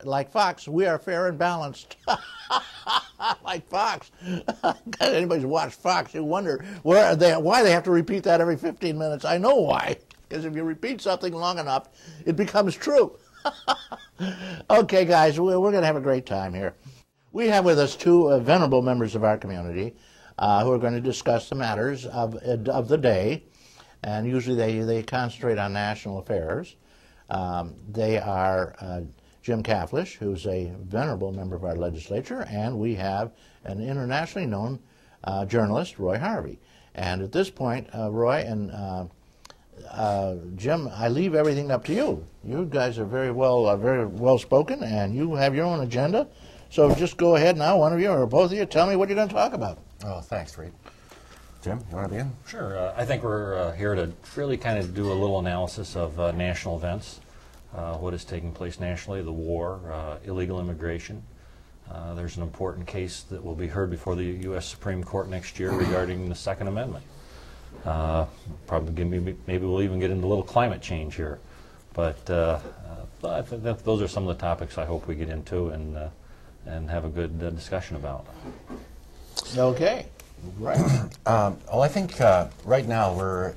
like Fox, we are fair and balanced. Like Fox. Anybody's watched Fox, you wonder why they have to repeat that every 15 minutes. I know why. Because if you repeat something long enough, it becomes true. Okay, guys, we're going to have a great time here. We have with us two venerable members of our community who are going to discuss the matters of the day. And usually they concentrate on national affairs. They are Jim Caflisch, who's a venerable member of our legislature, and we have an internationally known journalist, Roy Harvey. And at this point, Roy and Jim, I leave everything up to you. You guys are very well spoken, and you have your own agenda. So just go ahead now, one of you or both of you, tell me what you're going to talk about. Oh, thanks, Reed. Jim, you want to begin? Sure. I think we're here to really kind of do a little analysis of national events, what is taking place nationally, the war, illegal immigration. There's an important case that will be heard before the U.S. Supreme Court next year regarding the Second Amendment. Maybe we'll even get into a little climate change here. But I think that those are some of the topics I hope we get into and have a good discussion about. Okay. Right. Well, I think right now we're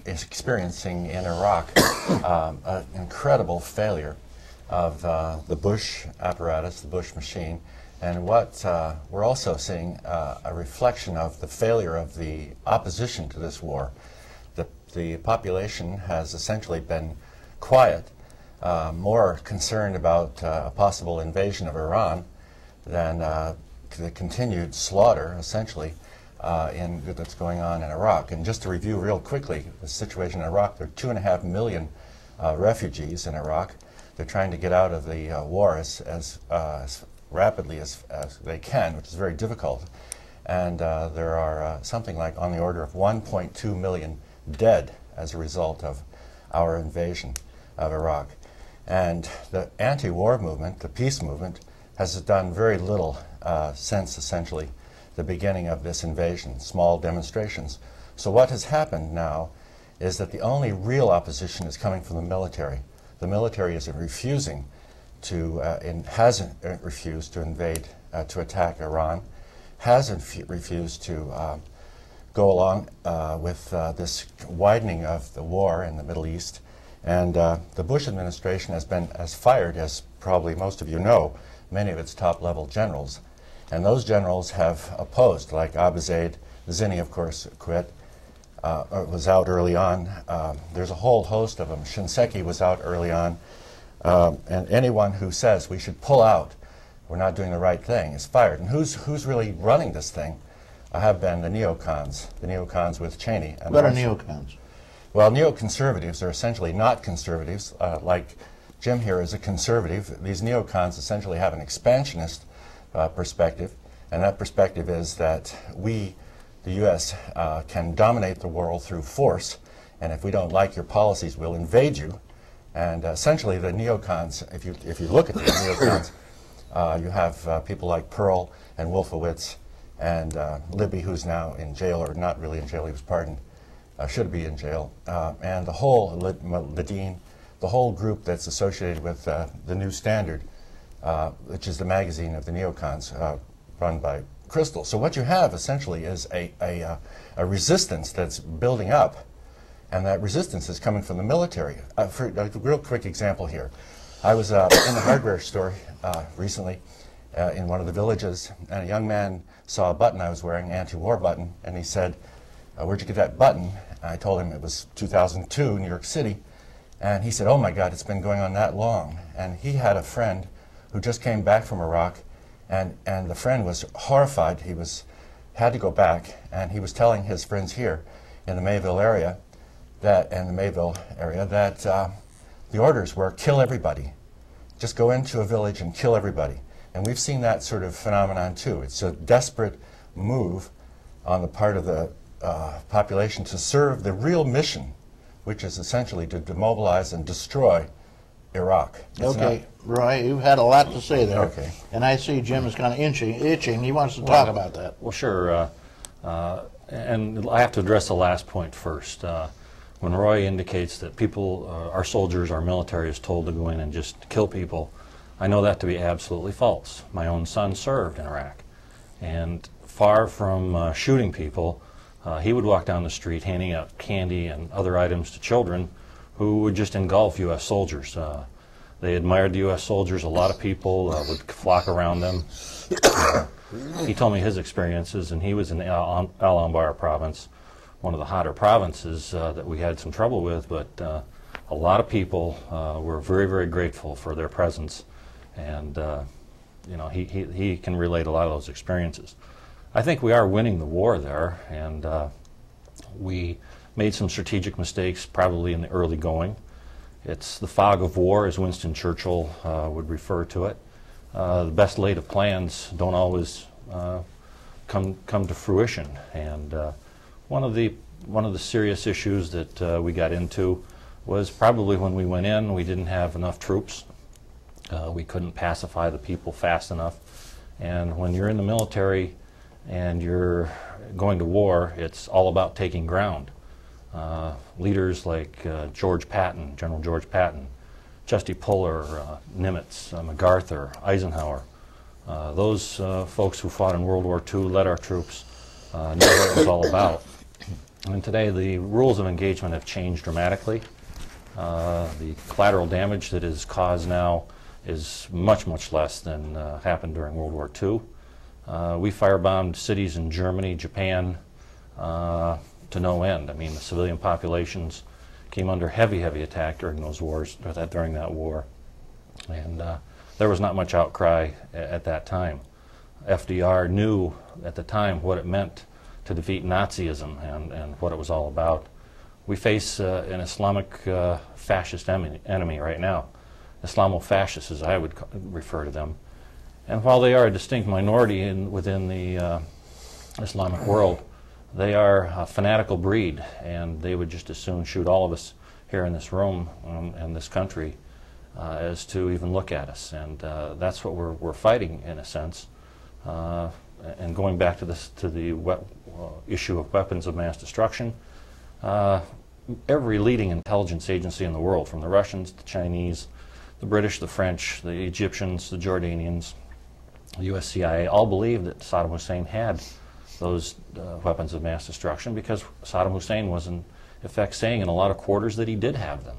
experiencing in Iraq an incredible failure of the Bush apparatus, the Bush machine, and what we're also seeing a reflection of the failure of the opposition to this war. The population has essentially been quiet, more concerned about a possible invasion of Iran than the continued slaughter, essentially, that's going on in Iraq. And just to review real quickly the situation in Iraq, there are 2.5 million refugees in Iraq. They're trying to get out of the war as rapidly as they can, which is very difficult. And there are something like on the order of 1.2 million dead as a result of our invasion of Iraq. And the anti-war movement, the peace movement, has done very little since essentially the beginning of this invasion, small demonstrations. So what has happened now is that the only real opposition is coming from the military. The military is refusing to, hasn't refused to invade, to attack Iran, hasn't refused to go along with this widening of the war in the Middle East. And the Bush administration has fired, as probably most of you know, many of its top-level generals. And those generals have opposed, like Abu Zaid. Zinni, of course, quit, was out early on. There's a whole host of them. Shinseki was out early on. And anyone who says we should pull out, we're not doing the right thing, is fired. And who's really running this thing have been the neocons with Cheney. And what are neocons? Well, neoconservatives are essentially not conservatives. Like Jim here is a conservative. These neocons essentially have an expansionist perspective, and that perspective is that we, the U.S., can dominate the world through force, and if we don't like your policies, we'll invade you. And essentially the neocons, if you look at the neocons, you have people like Pearl and Wolfowitz and Libby, who's now in jail, or not really in jail, he was pardoned, should be in jail, and the whole Ladine, the whole group that's associated with the New Standard, which is the magazine of the neocons run by Crystal. So what you have essentially is a resistance that's building up, and that resistance is coming from the military. For a real quick example here, I was in the hardware store recently in one of the villages, and a young man saw a button I was wearing, anti-war button, and he said, "Where'd you get that button?" I told him it was 2002, New York City, and he said, "Oh my God, it's been going on that long." And he had a friend who just came back from Iraq, and the friend was horrified. He had to go back, and he was telling his friends here in the Mayville area that the orders were kill everybody. Just go into a village and kill everybody. And we've seen that sort of phenomenon too. It's a desperate move on the part of the population to serve the real mission, which is essentially to demobilize and destroy Iraq. Okay, Roy, you've had a lot to say there. Okay. And I see Jim is kind of itching. He wants to talk about that. Well, sure. And I have to address the last point first. When Roy indicates that people, our soldiers, our military is told to go in and just kill people, I know that to be absolutely false. My own son served in Iraq, and far from shooting people, he would walk down the street handing out candy and other items to children who would just engulf U.S. soldiers. They admired the U.S. soldiers. A lot of people would flock around them. He told me his experiences, and he was in Al-Anbar province, one of the hotter provinces that we had some trouble with, but a lot of people were very, very grateful for their presence, and you know, he can relate a lot of those experiences. I think we are winning the war there, and we made some strategic mistakes probably in the early going. It's the fog of war, as Winston Churchill would refer to it. The best laid of plans don't always come to fruition, and one of the serious issues that we got into was probably when we went in, we didn't have enough troops. We couldn't pacify the people fast enough, and when you're in the military and you're going to war, it's all about taking ground. Leaders like George Patton, General George Patton, Chesty Puller, Nimitz, MacArthur, Eisenhower, those folks who fought in World War II, led our troops, knew what it was all about. And today the rules of engagement have changed dramatically. The collateral damage that is caused now is much, much less than happened during World War II. We firebombed cities in Germany, Japan, to no end. I mean, the civilian populations came under heavy, heavy attack during those wars, during that war, and there was not much outcry at that time. FDR knew at the time what it meant to defeat Nazism and what it was all about. We face an Islamic fascist enemy right now, Islamo-fascists, as I would refer to them. And while they are a distinct minority within the Islamic world, they are a fanatical breed, and they would just as soon shoot all of us here in this room and this country as to even look at us. And that's what we're fighting, in a sense. And going back to the issue of weapons of mass destruction, every leading intelligence agency in the world, from the Russians, the Chinese, the British, the French, the Egyptians, the Jordanians, the US CIA, all believed that Saddam Hussein had those weapons of mass destruction, because Saddam Hussein was in effect saying in a lot of quarters that he did have them.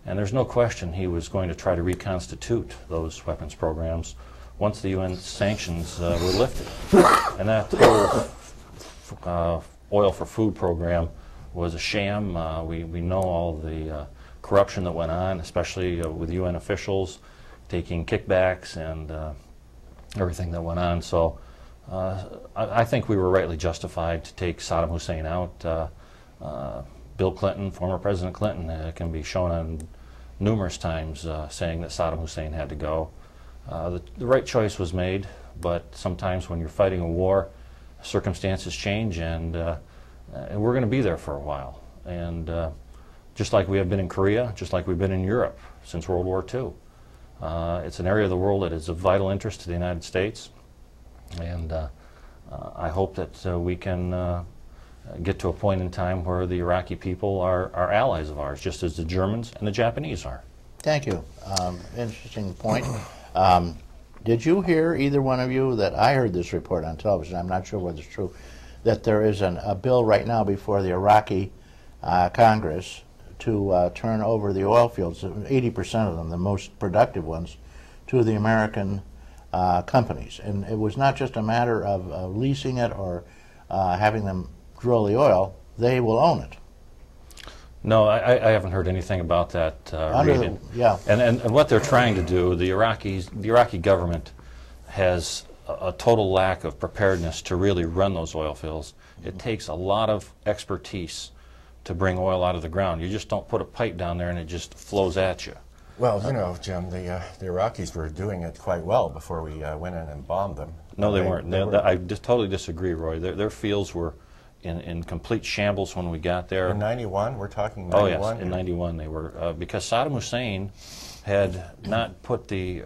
And there's no question he was going to try to reconstitute those weapons programs once the UN sanctions were lifted. And that whole oil for food program was a sham. We know all the corruption that went on, especially with UN officials taking kickbacks and everything that went on. So I think we were rightly justified to take Saddam Hussein out. Bill Clinton, former President Clinton, can be shown on numerous times saying that Saddam Hussein had to go. The right choice was made, but sometimes when you're fighting a war, circumstances change, and we're going to be there for a while. And just like we have been in Korea, just like we've been in Europe since World War II. It's an area of the world that is of vital interest to the United States, and I hope that we can get to a point in time where the Iraqi people are allies of ours, just as the Germans and the Japanese are. Thank you. Interesting point. Did you hear, either one of you, that I heard this report on television, I'm not sure whether it's true, that there is a bill right now before the Iraqi Congress to turn over the oil fields, 80% of them, the most productive ones, to the American companies. And it was not just a matter of leasing it or having them drill the oil, they will own it. No, I haven't heard anything about that. Yeah. And what they're trying to do, the Iraqi government has a total lack of preparedness to really run those oil fields. It takes a lot of expertise to bring oil out of the ground. You just don't put a pipe down there and it just flows at you. Well, you know, Jim, the Iraqis were doing it quite well before we went in and bombed them. No, they weren't. I just totally disagree, Roy. Their fields were in complete shambles when we got there. In 91? We're talking 91? Oh, yes, in 91 they were. Because Saddam Hussein had not put the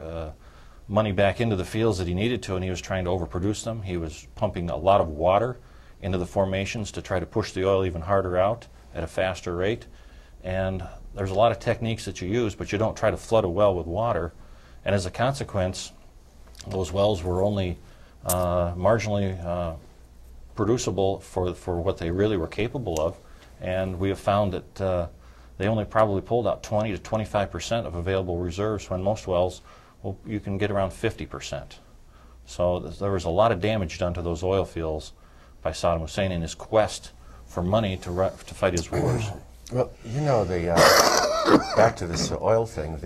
money back into the fields that he needed to, and he was trying to overproduce them. He was pumping a lot of water into the formations to try to push the oil even harder out at a faster rate. And there's a lot of techniques that you use, but you don't try to flood a well with water And as a consequence, those wells were only marginally producible for what they really were capable of, and we have found that they only probably pulled out 20 to 25% of available reserves, when most wells, well, you can get around 50%. So there was a lot of damage done to those oil fields by Saddam Hussein in his quest for money to fight his wars. Well, you know, back to this oil thing,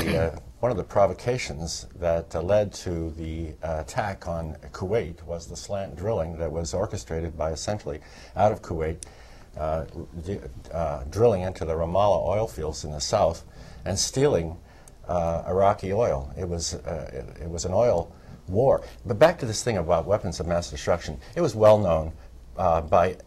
one of the provocations that led to the attack on Kuwait was the slant drilling that was orchestrated by, essentially, out of Kuwait, drilling into the Ramallah oil fields in the south and stealing Iraqi oil. It was an oil war. But back to this thing about weapons of mass destruction, it was well known by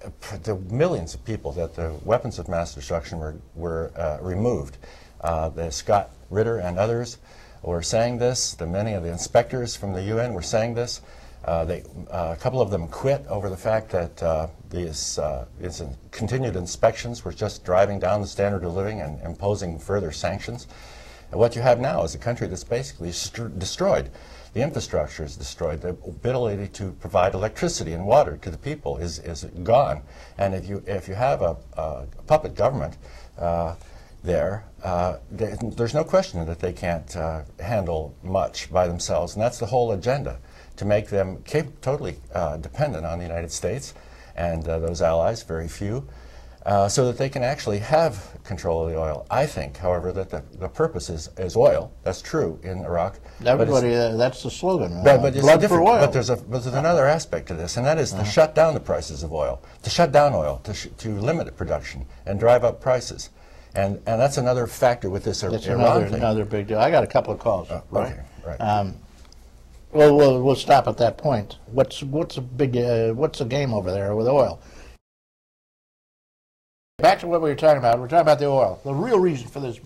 the millions of people that the weapons of mass destruction were removed. The Scott Ritter and others were saying this. Many of the inspectors from the UN were saying this. A couple of them quit over the fact that these continued inspections were just driving down the standard of living and imposing further sanctions. And what you have now is a country that's basically destroyed. The infrastructure is destroyed. The ability to provide electricity and water to the people is gone. And if you have a puppet government there's no question that they can't handle much by themselves, and that's the whole agenda, to make them totally dependent on the United States and those allies, very few, so that they can actually have control of the oil. I think, however, that the purpose is oil. That's true in Iraq. Everybody, that's the slogan. But blood for oil. But there's another aspect to this, and that is to shut down the prices of oil, to shut down oil, to limit production and drive up prices. And that's another factor with this Iran thing. Another big deal. I got a couple of calls. Right. Okay, right. Well, we'll stop at that point. What's the game over there with oil? Back to what we were talking about. We're talking about the oil. The real reason for this,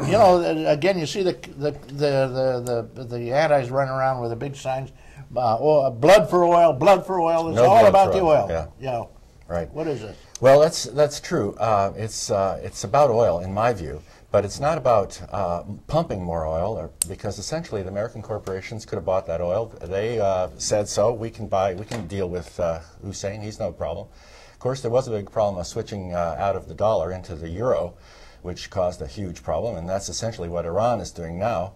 you know, again, you see the antis running around with the big signs, blood for oil, blood for oil. It's all about the oil. Yeah. You know, right. What is it? Well, that's true. It's about oil, in my view, but it's not about pumping more oil, because essentially the American corporations could have bought that oil. They said so. We can deal with Hussein. He's no problem. Of course, there was a big problem of switching out of the dollar into the euro, which caused a huge problem, and that's essentially what Iran is doing now,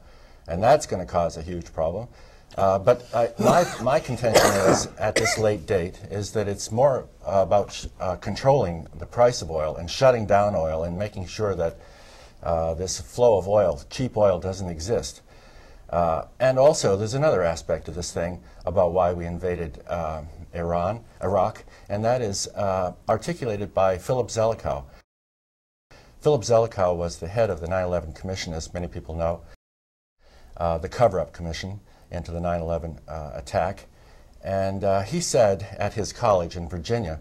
and that's going to cause a huge problem. But my contention is, at this late date, is that it's more about controlling the price of oil and shutting down oil and making sure that this flow of oil, cheap oil, doesn't exist. And also, there's another aspect of this thing about why we invaded Iraq, and that is articulated by Philip Zelikow. Philip Zelikow was the head of the 9/11 Commission, as many people know, the cover-up commission into the 9/11 attack. And he said at his college in Virginia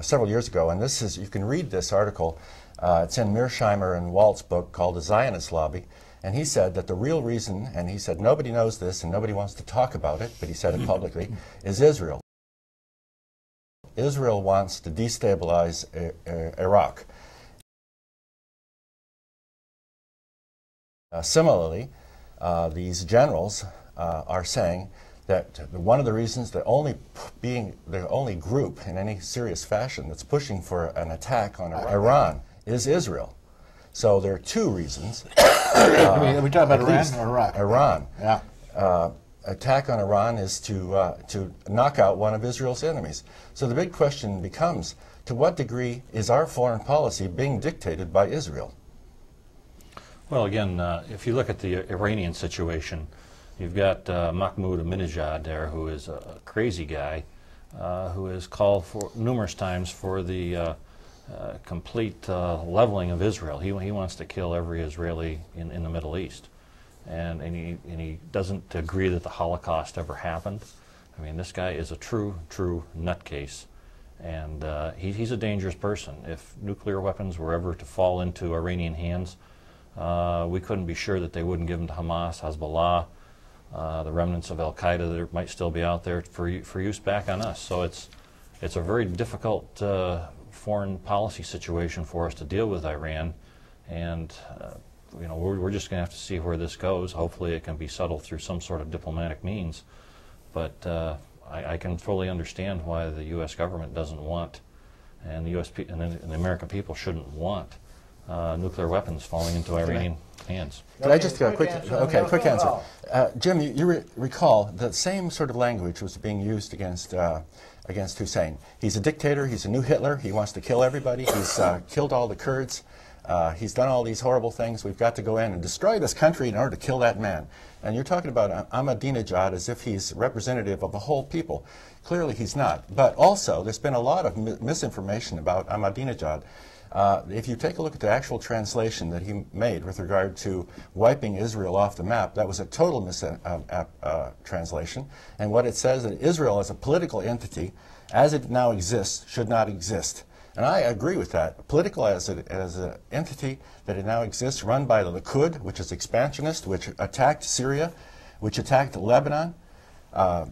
several years ago, and you can read this article, it's in Mearsheimer and Walt's book called The Zionist Lobby, and he said that the real reason, and he said nobody knows this and nobody wants to talk about it, but he said it publicly, is Israel. Israel wants to destabilize Iraq. Similarly, these generals are saying that one of the reasons, the only group in any serious fashion that's pushing for an attack on Iran is Israel. So there are two reasons. Are we talking about Iran or Iraq? Iran. Yeah. Attack on Iran is to knock out one of Israel's enemies. So the big question becomes, to what degree is our foreign policy being dictated by Israel? Well, again, if you look at the Iranian situation, you've got Mahmoud Ahmadinejad there, who is a crazy guy, who has called for numerous times for the complete leveling of Israel. He wants to kill every Israeli in the Middle East, and he doesn't agree that the Holocaust ever happened. I mean, this guy is a true nutcase, and he's a dangerous person. If nuclear weapons were ever to fall into Iranian hands, we couldn't be sure that they wouldn't give them to Hamas, Hezbollah, the remnants of Al-Qaeda that might still be out there for use back on us. So it's a very difficult foreign policy situation for us to deal with Iran, and you know, we're just going to have to see where this goes. Hopefully it can be settled through some sort of diplomatic means. But I can fully understand why the U.S. government doesn't want, and the the American people shouldn't want nuclear weapons falling into Iranian hands. Could I just quick answer? Jim, you recall the same sort of language was being used against Hussein. He's a dictator. He's a new Hitler. He wants to kill everybody. He's killed all the Kurds. He's done all these horrible things. We've got to go in and destroy this country in order to kill that man. And you're talking about Ahmadinejad as if he's representative of the whole people. Clearly he's not. But also, there's been a lot of misinformation about Ahmadinejad. If you take a look at the actual translation that he made with regard to wiping Israel off the map, that was a total translation. And what it says that Israel as a political entity, as it now exists, should not exist. And I agree with that. Political as an entity that it now exists, run by the Likud, which is expansionist, which attacked Syria, which attacked Lebanon.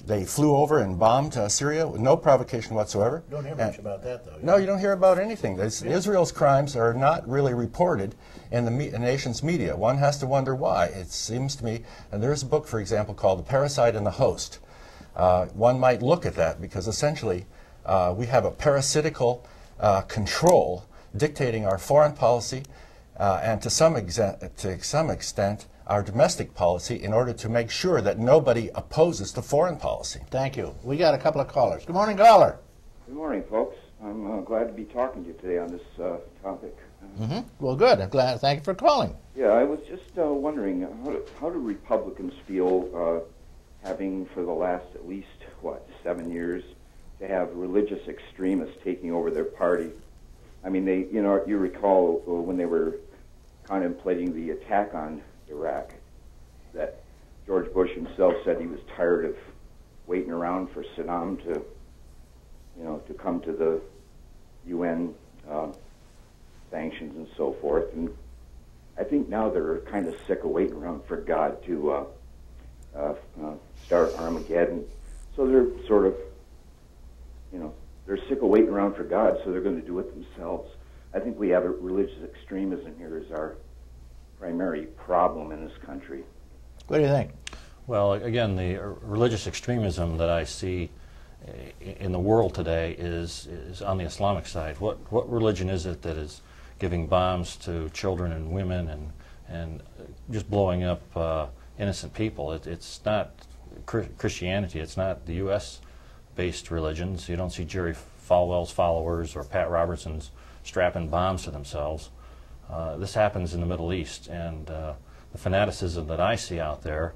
They flew over and bombed Syria with no provocation whatsoever. You don't hear much about that, though. No, you don't hear about anything. Israel's crimes are not really reported in the nation's media. One has to wonder why. It seems to me, and there's a book, for example, called The Parasite and the Host. One might look at that because essentially we have a parasitical control dictating our foreign policy and to some extent our domestic policy in order to make sure that nobody opposes the foreign policy. Thank you. We got a couple of callers. Good morning, caller. Good morning, folks. I'm glad to be talking to you today on this topic. Well, good. I'm glad. Thank you for calling. Yeah, I was just wondering, how do Republicans feel having for the last at least, 7 years, to have religious extremists taking over their party? I mean, you recall when they were contemplating the attack on Iraq, that George Bush himself said he was tired of waiting around for Saddam to come to the UN sanctions and so forth. And I think now they're kind of sick of waiting around for God to start Armageddon. So they're sort of, they're sick of waiting around for God, so they're going to do it themselves. I think we have a religious extremism here as our primary problem in this country. What do you think? Well, again, the religious extremism that I see in the world today is on the Islamic side. What religion is it that is giving bombs to children and women and just blowing up innocent people? It's not Christianity. It's not the U.S.-based religions. You don't see Jerry Falwell's followers or Pat Robertson's strapping bombs to themselves. This happens in the Middle East, and the fanaticism that I see out there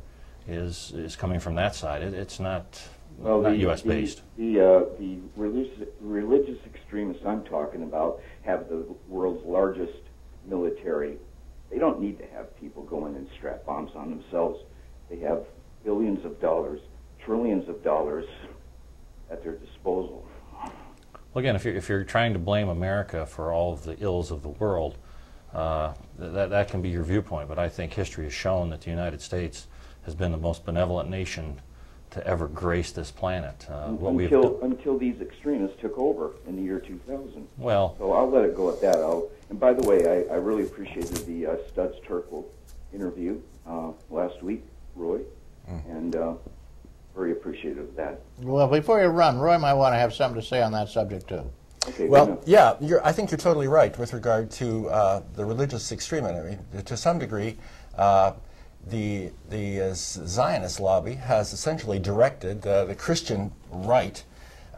is coming from that side. It's not U.S. based. The religious extremists I'm talking about have the world's largest military. They don't need to have people go in and strap bombs on themselves. They have billions of dollars, trillions of dollars at their disposal. Well, again, if you're trying to blame America for all of the ills of the world, that can be your viewpoint, but I think history has shown that the United States has been the most benevolent nation to ever grace this planet. Until these extremists took over in the year 2000. Well, so I'll let it go at that. And by the way, I really appreciated the Studs Terkel interview last week, Roy, and very appreciative of that. Well, before you run, Roy might want to have something to say on that subject too. Okay, well, yeah, I think you're totally right with regard to the religious extremism. I mean, to some degree, the Zionist Lobby has essentially directed the Christian right.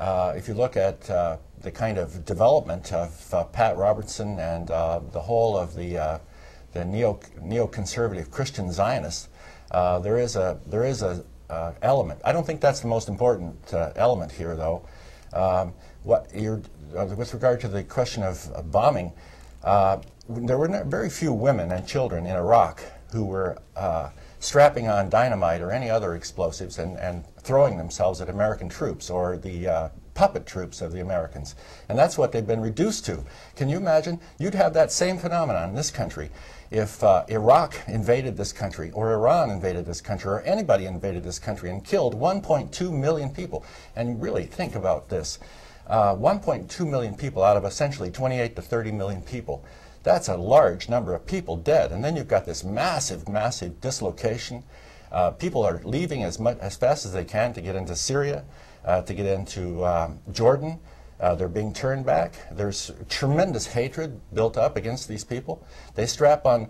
If you look at the kind of development of Pat Robertson and the whole of the neoconservative Christian Zionists, there is a element. I don't think that's the most important element here, though. With regard to the question of bombing, there were very few women and children in Iraq who were strapping on dynamite or any other explosives and throwing themselves at American troops or the puppet troops of the Americans. And that's what they've been reduced to. Can you imagine? You'd have that same phenomenon in this country if Iraq invaded this country or Iran invaded this country or anybody invaded this country and killed 1.2 million people. And really think about this. 1.2 million people out of essentially 28 to 30 million people. That's a large number of people dead. And then you've got this massive, massive dislocation. People are leaving as fast as they can to get into Syria, to get into Jordan. They're being turned back. There's tremendous hatred built up against these people. They strap on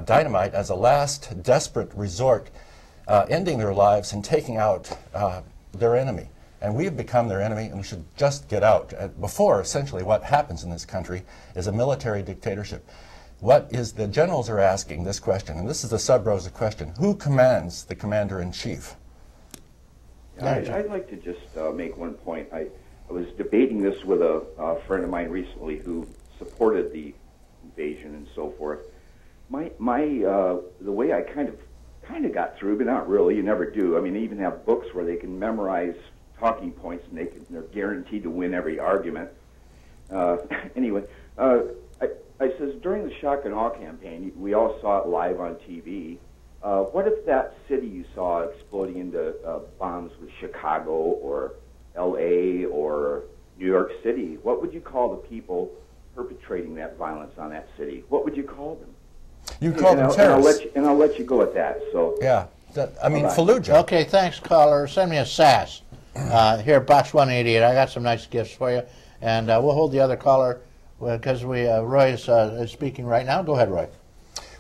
dynamite as a last desperate resort, ending their lives and taking out their enemy. And we have become their enemy, and we should just get out. Before, essentially, what happens in this country is a military dictatorship. What is the generals are asking this question, and this is the sub-rosa question: who commands the commander-in-chief? I'd like to just make one point. I was debating this with a friend of mine recently who supported the invasion and so forth. The way I kind of got through, but not really. You never do. I mean, they even have books where they can memorize talking points, and they're guaranteed to win every argument. Anyway, I says, during the shock and awe campaign, we all saw it live on TV. What if that city you saw exploding into bombs was Chicago or L.A. or New York City? What would you call the people perpetrating that violence on that city? What would you call them? You'd call them terrorists. And I'll let you go at that. So yeah, I mean, Fallujah. Okay, thanks, caller. Send me a SAS. Here, box 188. I got some nice gifts for you, and we'll hold the other caller because Roy is speaking right now. Go ahead, Roy.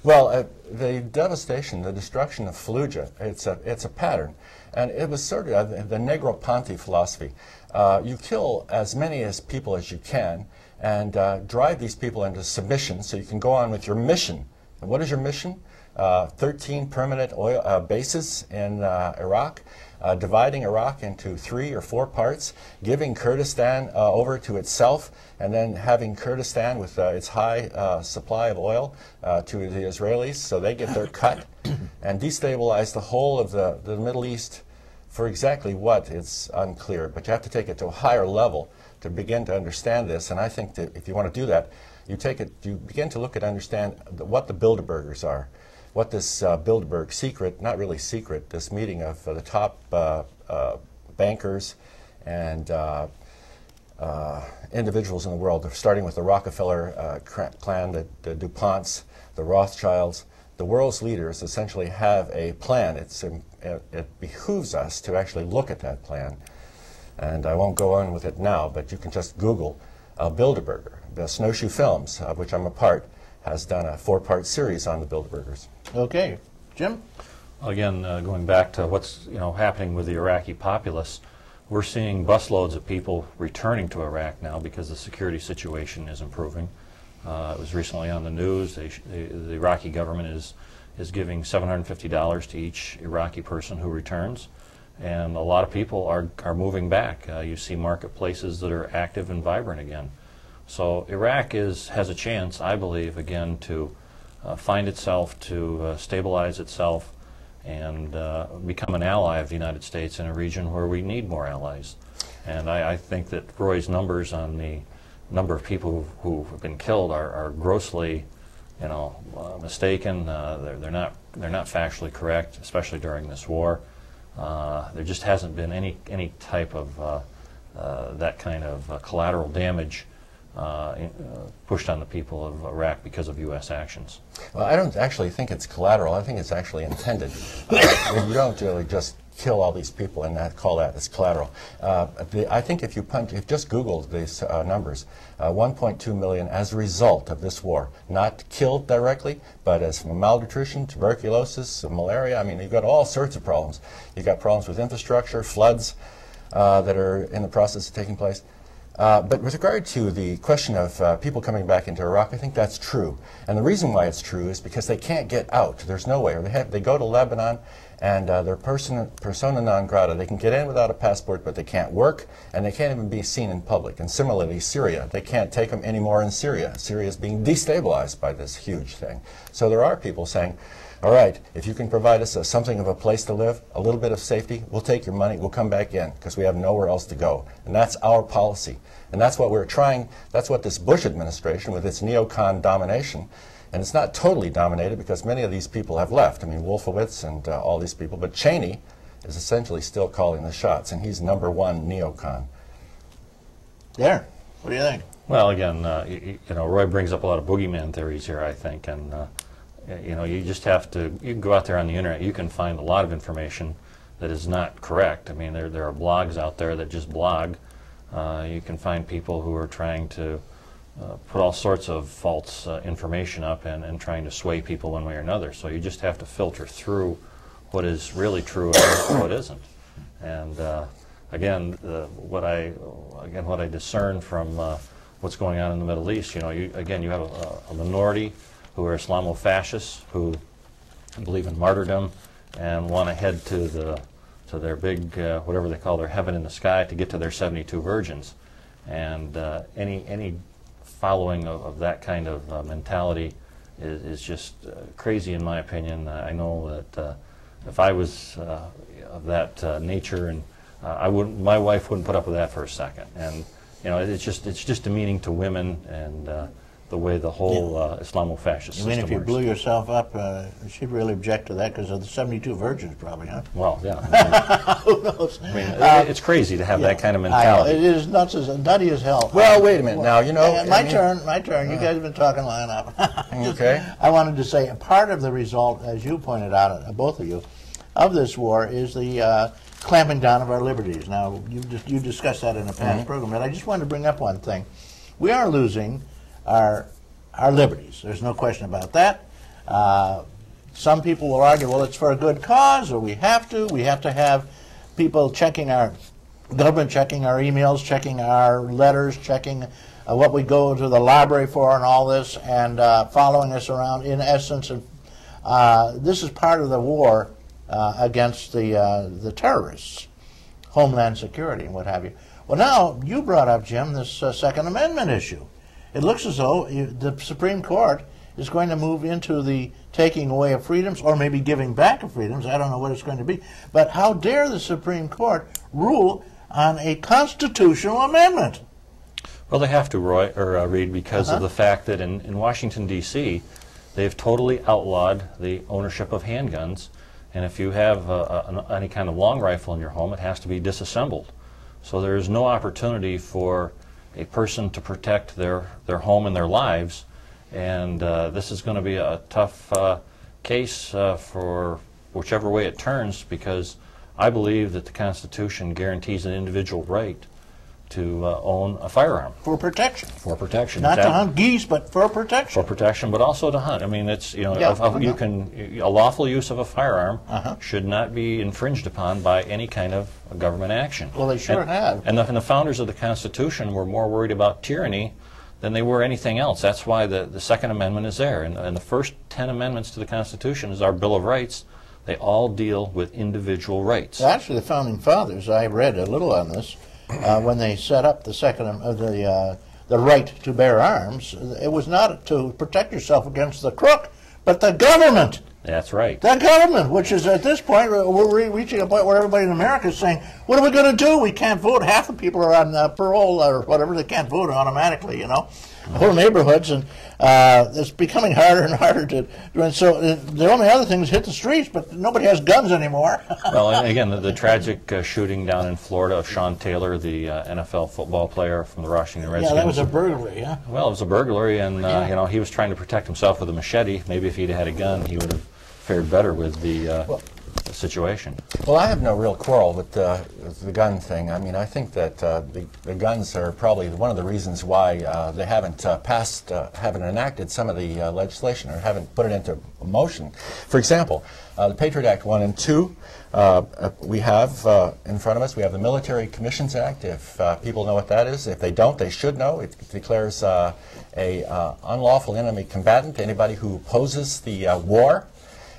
Well, the devastation, the destruction of Fallujah, it's a pattern, and it was sort of the Negroponte philosophy. You kill as many people as you can, and drive these people into submission so you can go on with your mission. And what is your mission? 13 permanent oil bases in Iraq. Dividing Iraq into 3 or 4 parts, giving Kurdistan over to itself, and then having Kurdistan with its high supply of oil to the Israelis so they get their cut, and destabilize the whole of the Middle East for exactly what is unclear. But you have to take it to a higher level to begin to understand this, and I think that if you want to do that, you begin to look at understand what the Bilderbergers are. What this Bilderberg secret, not really secret, this meeting of the top bankers and individuals in the world, starting with the Rockefeller clan, the DuPonts, the Rothschilds, the world's leaders essentially have a plan. It behooves us to actually look at that plan. And I won't go on with it now, but you can just Google Bilderberger. The Snowshoe Films, of which I'm a part, has done a 4-part series on the Bilderbergers. Okay, Jim? Again, going back to what's happening with the Iraqi populace, we're seeing busloads of people returning to Iraq now because the security situation is improving. It was recently on the news. The Iraqi government is giving $750 to each Iraqi person who returns, and a lot of people are moving back. You see marketplaces that are active and vibrant again. So Iraq has a chance, I believe, again, to find itself, to stabilize itself, and become an ally of the United States in a region where we need more allies. And I think that Roy's numbers on the number of people who have been killed are grossly, mistaken. They're not factually correct, especially during this war. There just hasn't been any type of that kind of collateral damage pushed on the people of Iraq because of U.S. actions. Well, I don't actually think it's collateral. I think it's actually intended. You don't really just kill all these people and call that as collateral. I think if you just Google these numbers, 1.2 million as a result of this war, not killed directly, but as from malnutrition, tuberculosis, malaria. I mean, you've got all sorts of problems. You've got problems with infrastructure, floods that are in the process of taking place. But with regard to the question of people coming back into Iraq, I think that's true. And the reason why it's true is because they can't get out. There's no way. Or they go to Lebanon, and they're persona non grata. They can get in without a passport, but they can't work, and they can't even be seen in public. And similarly, Syria. They can't take them anymore in Syria. Syria is being destabilized by this huge thing. So there are people saying, all right, if you can provide us something of a place to live, a little bit of safety, we'll take your money, we'll come back in, because we have nowhere else to go. And that's our policy. And that's what we're trying, that's what this Bush administration, with its neocon domination, and it's not totally dominated because many of these people have left. I mean, Wolfowitz and all these people, but Cheney is essentially still calling the shots, and he's #1 neocon. There. What do you think? Well, again, you know, Roy brings up a lot of boogeyman theories here, I think, and you know, you just have to. You can go out there on the internet. You can find a lot of information that is not correct. I mean, there are blogs out there that just blog. You can find people who are trying to put all sorts of false information up and trying to sway people one way or another. So you just have to filter through what is really true and what isn't. And again, what I discern from what's going on in the Middle East, you know, you have a minority who are Islamo-fascists who believe in martyrdom and want to head to their big whatever they call their heaven in the sky to get to their 72 virgins. And any following of that kind of mentality is just crazy, in my opinion. I know that if I was of that nature, and my wife wouldn't put up with that for a second. And you know, it's just demeaning to women and the way the whole Islamo-fascist system works. You mean if you blew yourself up, she'd really object to that because of the 72 virgins, probably, huh? Well, yeah. I mean, who knows? I mean, it's crazy to have that kind of mentality. It is nutty as hell. Well, wait a minute now. You know, my turn. You guys have been talking line up. Okay. I wanted to say part of the result, as you pointed out, both of you, of this war is the clamping down of our liberties. Now, you discussed that in a past program, but I just wanted to bring up one thing. We are losing our liberties. There's no question about that. Some people will argue, well, it's for a good cause, or we have to have people checking our government, checking our emails, checking our letters, checking what we go to the library for and all this, and following us around in essence. And this is part of the war against the terrorists, Homeland Security and what have you. Well, now, you brought up, Jim, this Second Amendment issue. It looks as though the Supreme Court is going to move into the taking away of freedoms, or maybe giving back of freedoms. I don't know what it's going to be. But how dare the Supreme Court rule on a constitutional amendment? Well, they have to, Roy, or Reed, because of the fact that in Washington, D.C., they've totally outlawed the ownership of handguns. And if you have any kind of long rifle in your home, it has to be disassembled. So there is no opportunity for a person to protect their home and their lives, and this is going to be a tough case for whichever way it turns, because I believe that the Constitution guarantees an individual right to own a firearm. For protection. For protection. Not to hunt geese, but for protection. For protection, but also to hunt. I mean, it's, you know, a lawful use of a firearm should not be infringed upon by any kind of government action. Well, they sure have. And the founders of the Constitution were more worried about tyranny than they were anything else. That's why the Second Amendment is there. And the first 10 amendments to the Constitution is our Bill of Rights. They all deal with individual rights. Well, actually, the Founding Fathers, I read a little on this, when they set up the right to bear arms, it was not to protect yourself against the crook, but the government. That's right. The government, which is at this point, we're reaching a point where everybody in America is saying, what are we going to do? We can't vote. Half the people are on parole or whatever. They can't vote automatically, you know. Whole neighborhoods, and it's becoming harder and harder to do. And so the only other thing is hit the streets, but nobody has guns anymore. Well, and again, the tragic shooting down in Florida of Sean Taylor, the NFL football player from the Washington Redskins. Yeah, that was a burglary, huh? Well, it was a burglary, and you know, he was trying to protect himself with a machete. Maybe if he'd had a gun, he would have fared better with the situation. Well, I have no real quarrel with the gun thing. I mean, I think that the guns are probably one of the reasons why they haven't haven't enacted some of the legislation, or haven't put it into motion. For example, the Patriot Act 1 and 2, we have in front of us, we have the Military Commissions Act. If people know what that is, if they don't, they should know. It declares a unlawful enemy combatant, anybody who opposes the war.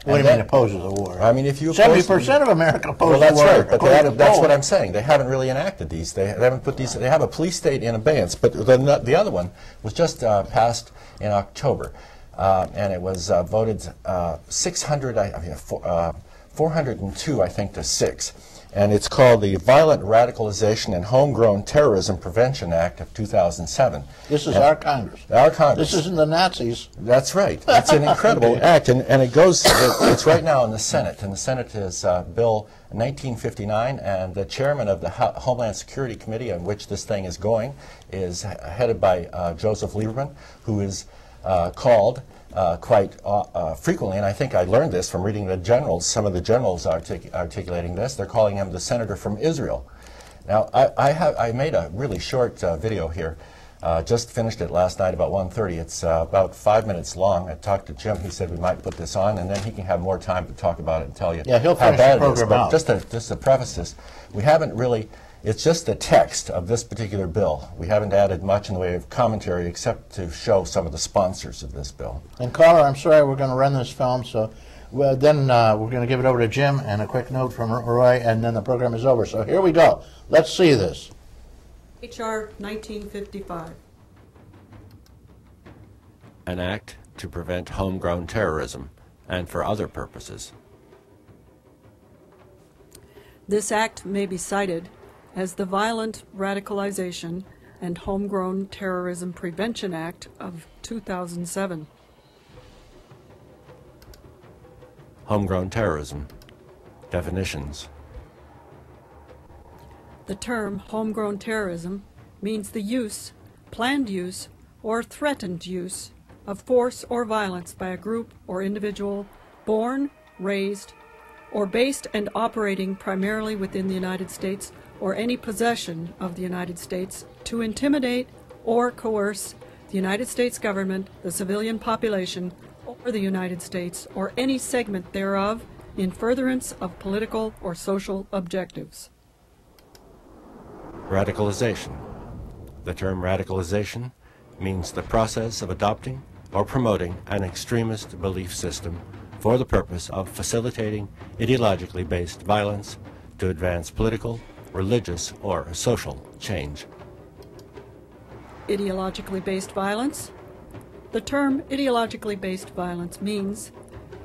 What do you mean opposes the war? I mean, if you 70% of America opposes the war. Well, that's right, but that's what I'm saying. They haven't really enacted these. They haven't put these. They have a police state in abeyance. But the other one was just passed in October, and it was voted 400 402, I think, to 6. And it's called the Violent Radicalization and Homegrown Terrorism Prevention Act of 2007. This is our Congress. Our Congress. This isn't the Nazis. That's right. It's an incredible act, and it goes, it's right now in the Senate, and the Senate is Bill 1959, and the chairman of the Homeland Security Committee on which this thing is going is headed by Joseph Lieberman, who is called quite frequently, and I think I learned this from reading the generals, some of the generals articulating this. They're calling him the senator from Israel. Now, I made a really short video here. Just finished it last night about 1:30. It's about 5 minutes long. I talked to Jim. He said we might put this on, and then he can have more time to talk about it and tell you he'll how finish bad the it is. program But out. just to preface this, we haven't really. It's just the text of this particular bill. We haven't added much in the way of commentary except to show some of the sponsors of this bill. And caller, I'm sorry we're going to run this film, so then we're going to give it over to Jim and a quick note from Roy, and then the program is over. So here we go. Let's see this. H.R. 1955. An act to prevent homegrown terrorism and for other purposes. This act may be cited as the Violent Radicalization and Homegrown Terrorism Prevention Act of 2007. Homegrown terrorism. Definitions. The term homegrown terrorism means the use, planned use, or threatened use of force or violence by a group or individual born, raised, or based and operating primarily within the United States or any possession of the United States to intimidate or coerce the United States government, the civilian population, or the United States, or any segment thereof, in furtherance of political or social objectives. Radicalization. The term radicalization means the process of adopting or promoting an extremist belief system for the purpose of facilitating ideologically based violence to advance political, religious, or social change. Ideologically based violence. The term ideologically based violence means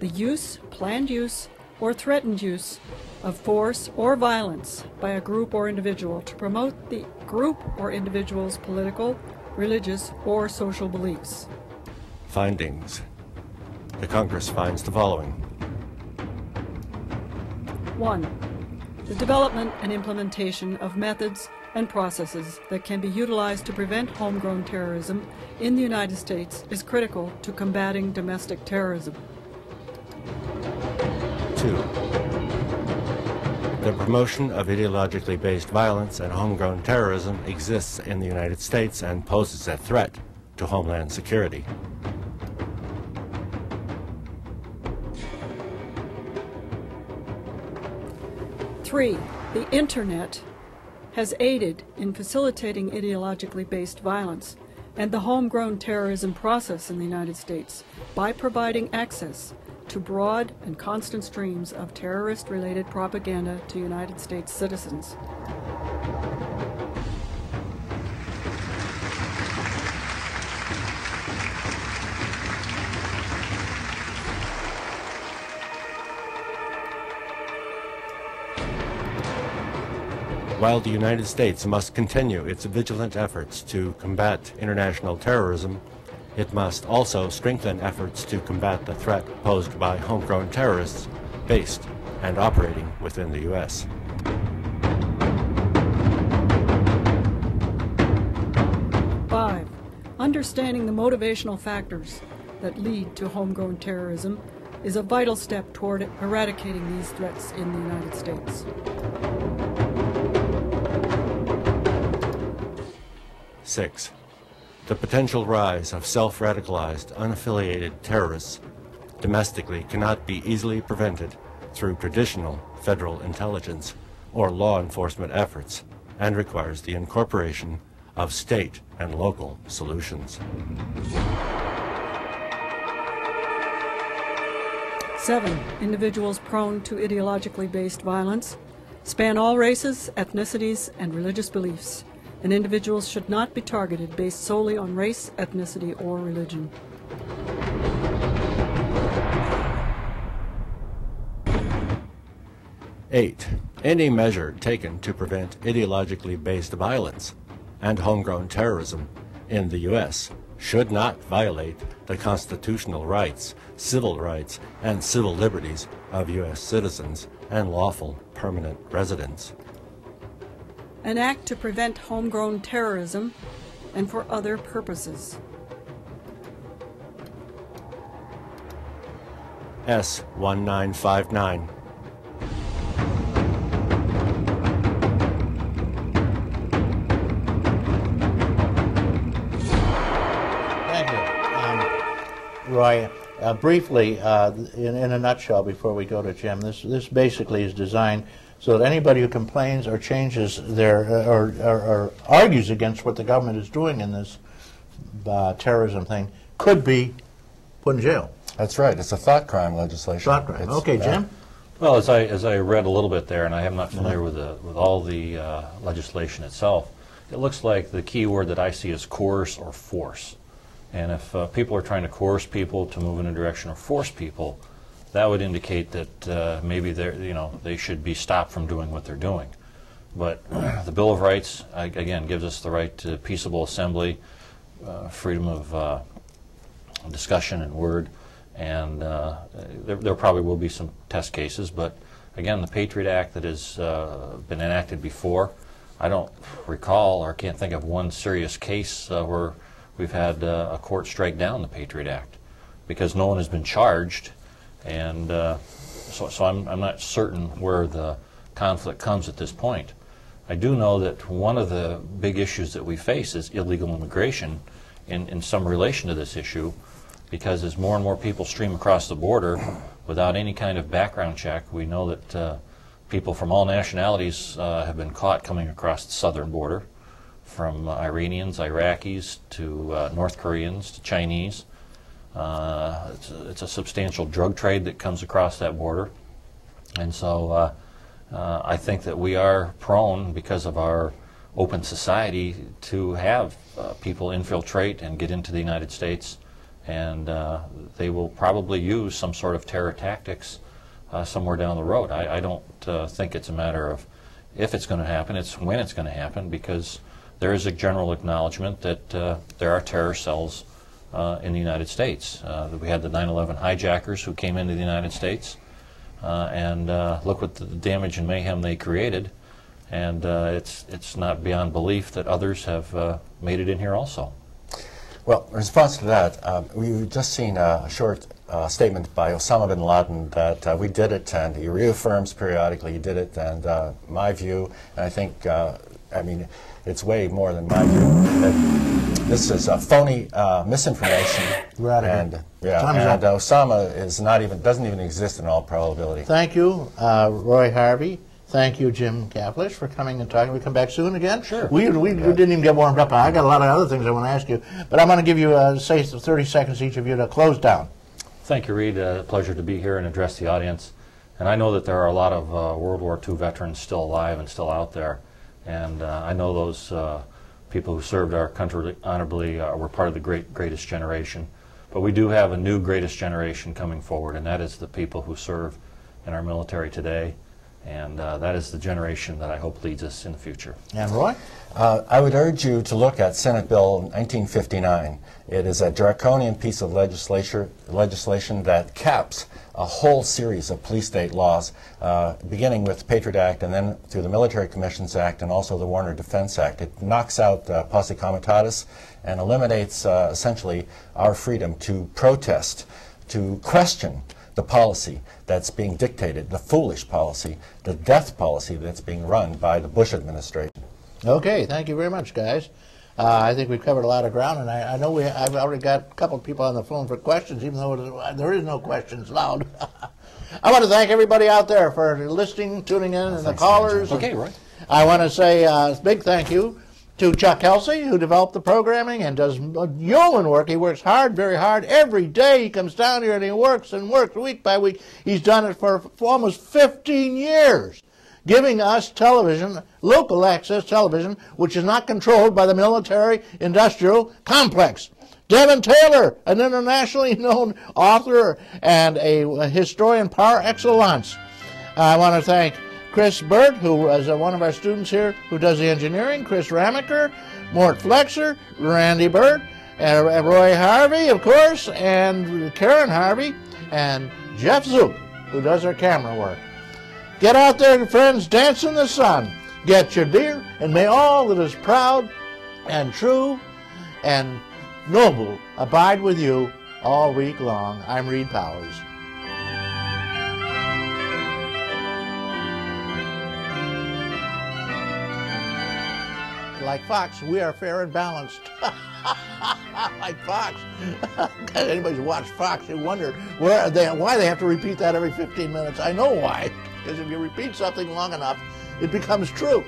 the use, planned use, or threatened use of force or violence by a group or individual to promote the group or individual's political, religious, or social beliefs. Findings. The Congress finds the following. 1. The development and implementation of methods and processes that can be utilized to prevent homegrown terrorism in the United States is critical to combating domestic terrorism. 2. The promotion of ideologically based violence and homegrown terrorism exists in the United States and poses a threat to Homeland Security. 3. The Internet has aided in facilitating ideologically based violence and the homegrown terrorism process in the United States by providing access to broad and constant streams of terrorist-related propaganda to United States citizens. While the United States must continue its vigilant efforts to combat international terrorism, it must also strengthen efforts to combat the threat posed by homegrown terrorists based and operating within the U.S. Five, understanding the motivational factors that lead to homegrown terrorism is a vital step toward eradicating these threats in the United States. 6. The potential rise of self-radicalized, unaffiliated terrorists domestically cannot be easily prevented through traditional federal intelligence or law enforcement efforts and requires the incorporation of state and local solutions. 7. Individuals prone to ideologically based violence span all races, ethnicities, and religious beliefs, and individuals should not be targeted based solely on race, ethnicity, or religion. 8. Any measure taken to prevent ideologically-based violence and homegrown terrorism in the U.S. should not violate the constitutional rights, civil rights, and civil liberties of U.S. citizens and lawful permanent residents. An act to prevent homegrown terrorism and for other purposes. S-1959. Thank you. Roy, briefly, in a nutshell, before we go to Jim, this basically is designed so that anybody who complains or changes their, or argues against what the government is doing in this terrorism thing could be put in jail. That's right. It's a thought crime legislation. Thought crime. Okay, Jim? Well, as I read a little bit there, and I am not familiar with all the legislation itself, it looks like the key word that I see is coerce or force. And if people are trying to coerce people to move in a direction or force people, that would indicate that maybe they should be stopped from doing what they're doing. But the Bill of Rights, again, gives us the right to peaceable assembly, freedom of discussion and word, and there probably will be some test cases. But again, the Patriot Act that has been enacted before, I don't recall or can't think of one serious case where we've had a court strike down the Patriot Act, because no one has been charged. And so I'm not certain where the conflict comes at this point. I do know that one of the big issues that we face is illegal immigration in some relation to this issue, because as more and more people stream across the border without any kind of background check, we know that people from all nationalities have been caught coming across the southern border, from Iranians, Iraqis, to North Koreans, to Chinese. It's a substantial drug trade that comes across that border. And so I think that we are prone, because of our open society, to have people infiltrate and get into the United States, and they will probably use some sort of terror tactics somewhere down the road. I don't think it's a matter of if it's going to happen, it's when it's going to happen, because there is a general acknowledgement that there are terror cells in the United States. We had the 9/11 hijackers who came into the United States, and look what the damage and mayhem they created, and it's not beyond belief that others have made it in here also. Well, in response to that, we've just seen a short statement by Osama bin Laden that we did it, and he reaffirms periodically he did it, and my view, and I think, I mean, it's way more than my view, that this is phony misinformation, and Osama is doesn't even exist in all probability. Thank you, Roy Harvey. Thank you, Jim Caflisch, for coming and talking. We come back soon again? Sure. We didn't even get warmed up. I got a lot of other things I want to ask you, but I'm going to give you, say, 30 seconds each of you to close down. Thank you, Reed. A pleasure to be here and address the audience. And I know that there are a lot of World War II veterans still alive and still out there. And I know those people who served our country honorably were part of the greatest generation. But we do have a new greatest generation coming forward, and that is the people who serve in our military today. And that is the generation that I hope leads us in the future. And Roy? I would urge you to look at Senate Bill 1959. It is a draconian piece of legislation that caps a whole series of police state laws, beginning with the Patriot Act and then through the Military Commissions Act and also the Warner Defense Act. It knocks out posse comitatus and eliminates essentially our freedom to protest, to question the policy that's being dictated, the foolish policy, the death policy that's being run by the Bush administration. Okay, thank you very much, guys. I think we've covered a lot of ground, and I know I've already got a couple of people on the phone for questions, even though there is no questions allowed. I want to thank everybody out there for listening, tuning in, and the callers. Okay, right. I want to say a big thank you to Chuck Kelsey, who developed the programming and does yeoman work. He works hard, very hard. Every day he comes down here and he works and works week by week. He's done it for almost 15 years, giving us television, local access television, which is not controlled by the military-industrial complex. Devin Taylor, an internationally known author and a historian par excellence. I want to thank Chris Burt, who is one of our students here who does the engineering, Chris Ramaker, Mort Flexer, Randy Burt, and Roy Harvey, of course, and Karen Harvey, and Jeff Zook, who does our camera work. Get out there, friends, dance in the sun. Get your beer, and may all that is proud and true and noble abide with you all week long. I'm Reed Powers. Like Fox, we are fair and balanced. Like Fox. Anybody's watched Fox, you wonder why they have to repeat that every 15 minutes. I know why. Because if you repeat something long enough, it becomes true.